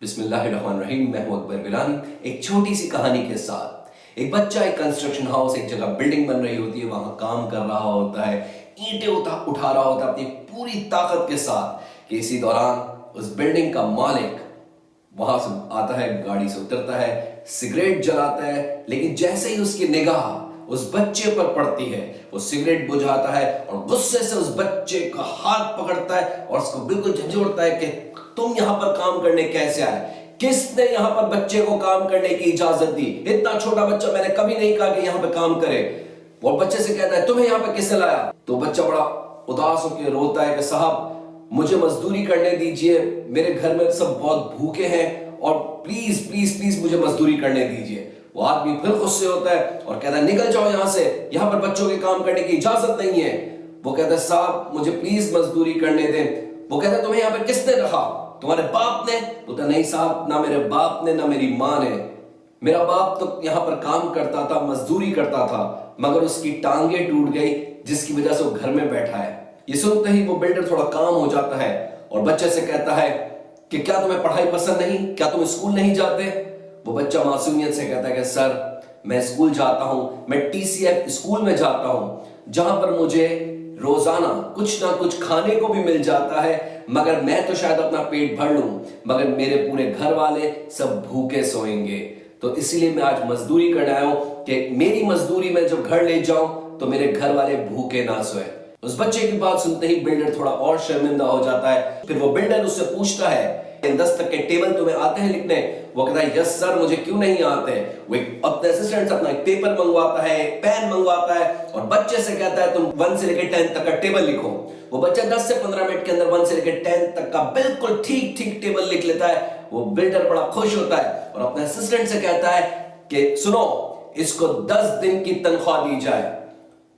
बिस्मिल्लाहिर्रहमानिर्रहीम। मैं हूं अकबर गिलानी। एक छोटी सी कहानी के साथ एक बच्चा एक कंस्ट्रक्शन हाउस, एक जगह बिल्डिंग बन रही होती है, वहां काम कर रहा होता है, ईंटें उठा रहा होता है अपनी पूरी ताकत के साथ कि इसी दौरान उस बिल्डिंग का मालिक वहां से आता है, गाड़ी से उतरता है, सिगरेट जलाता है। लेकिन जैसे ही उसकी निगाह उस बच्चे पर पड़ती है, वो सिगरेट बुझाता है और गुस्से से उस बच्चे का हाथ पकड़ता है और उसको बिल्कुल झंझोड़ता है कि तुम यहां पर काम करने कैसे आए? किसने यहां पर बच्चे को काम करने की इजाजत दी? इतना छोटा बच्चा, मैंने कभी नहीं कहा कि यहां पे काम करे। वो बच्चे से कहता है तुम्हें यहां पे किसने लाया? तो बच्चा बड़ा उदास होकर रोता है कि साहब मुझे मजदूरी करने दीजिए, मेरे घर में सब बहुत भूखे हैं और प्लीज प्लीज प्लीज मुझे मजदूरी करने दीजिए। वो आदमी फिर गुस्से होता है और कहता है निकल जाओ यहां से, यहां पर बच्चों के काम करने की इजाजत नहीं है। वो कहता है साहब मुझे प्लीज मजदूरी करने दें। वो कहता है तुम्हें यहां पर किसने रखा? तुम्हारे बाप ने? बोलता नहीं साहब, ना मेरे बाप ने ना मेरी माँ ने। मेरा बाप तो यहां पर काम करता था, मजदूरी करता था, मगर उसकी टांगे टूट गई जिसकी वजह से वो घर में बैठा है। ये सुनते ही वो बिल्डर थोड़ा काम हो जाता है और बच्चे से कहता है कि क्या तुम्हें पढ़ाई पसंद नहीं? क्या तुम स्कूल नहीं जाते? वो बच्चा मासूमियत से कहता है कि सर मैं स्कूल जाता हूं, मैं TCF स्कूल में जाता हूं, जहां पर मुझे रोजाना कुछ ना कुछ खाने को भी मिल जाता है, मगर मैं तो शायद अपना पेट भर लूं, मगर मेरे पूरे घर वाले सब भूखे सोएंगे। तो इसीलिए मैं आज मजदूरी करने आया हूं कि मेरी मजदूरी में जब घर ले जाऊं तो मेरे घर वाले भूखे ना सोए। उस बच्चे की बात सुनते ही बिल्डर थोड़ा और शर्मिंदा हो जाता है। फिर वो बिल्डर उससे पूछता है 10 तक के टेबल तुम्हें आते हैं लिखने? वो कहता है यस सर, मुझे क्यों नहीं आते। वो अपने असिस्टेंट से अपना एक पेपर मंगवाता है, एक पेन मंगवाता है और बच्चे से कहता है तुम 1 से लेकर 10 तक का टेबल लिखो। वो बच्चा 10 से 15 मिनट के अंदर 1 से लेकर 10 तक का बिल्कुल ठीक ठीक टेबल लिख लेता है। वो बिल्डर बड़ा खुश होता है और अपने असिस्टेंट से कहता है कि सुनो, इसको 10 दिन की तनख्वाह दी जाए।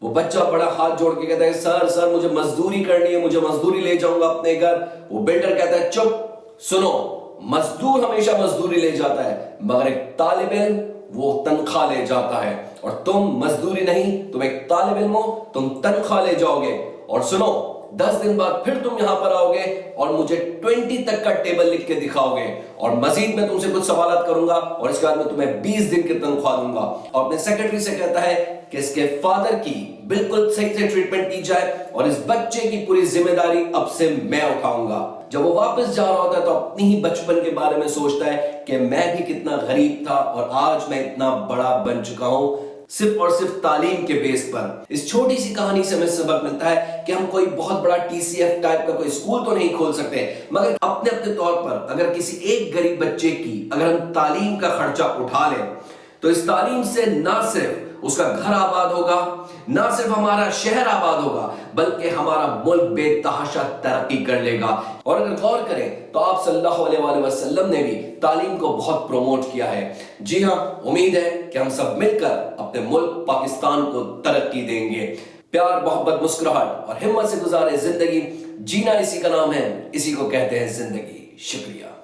वो बच्चा बड़ा हाथ जोड़ के कहता है सर सर मुझे मजदूरी करनी है, मुझे मजदूरी ले जाऊंगा अपने घर। वो बिल्डर कहता है चुप, सुनो, मजदूर हमेशा मजदूरी ले जाता है, मगर एक तालिब इल्म वो तनख्वाह ले जाता है, और तुम मजदूरी नहीं, तुम एक तालिब इल्म हो, तुम तनख्वाह ले जाओगे। और सुनो, 10 दिन बाद फिर तुम यहां पर आओगे और मुझे 20 तक का टेबल लिख के दिखाओगे और मजीद मैं तुमसे कुछ सवालात करूंगा और इसके बाद मैं तुम्हें 20 दिन की तनख्वाह दूंगा। और अपने सेक्रेटरी से कहता है कि इसके फादर की बिल्कुल सही से ट्रीटमेंट की जाए और इस बच्चे की पूरी जिम्मेदारी अब से मैं उठाऊंगा। जब वो वापस जा रहा होता है तो अपनी ही बचपन के बारे में सोचता है कि मैं भी कितना गरीब था और आज मैं इतना बड़ा बन चुका हूं, सिर्फ और सिर्फ तालीम के बेस पर। इस छोटी सी कहानी से हमें सबक मिलता है कि हम कोई बहुत बड़ा TCF टाइप का कोई स्कूल तो नहीं खोल सकते, मगर अपने अपने तौर पर अगर किसी एक गरीब बच्चे की अगर हम तालीम का खर्चा उठा लें तो इस तालीम से ना सिर्फ उसका घर आबाद होगा, ना सिर्फ हमारा शहर आबाद होगा, बल्कि हमारा मुल्क बेतहाशा तरक्की कर लेगा। और अगर गौर करें तो आप सल्लल्लाहु अलैहि वसल्लम ने भी तालीम को बहुत प्रमोट किया है। जी हां, उम्मीद है कि हम सब मिलकर अपने मुल्क पाकिस्तान को तरक्की देंगे। प्यार, मोहब्बत, मुस्कुराहट और हिम्मत से गुजारे जिंदगी, जीना इसी का नाम है, इसी को कहते हैं जिंदगी। शुक्रिया।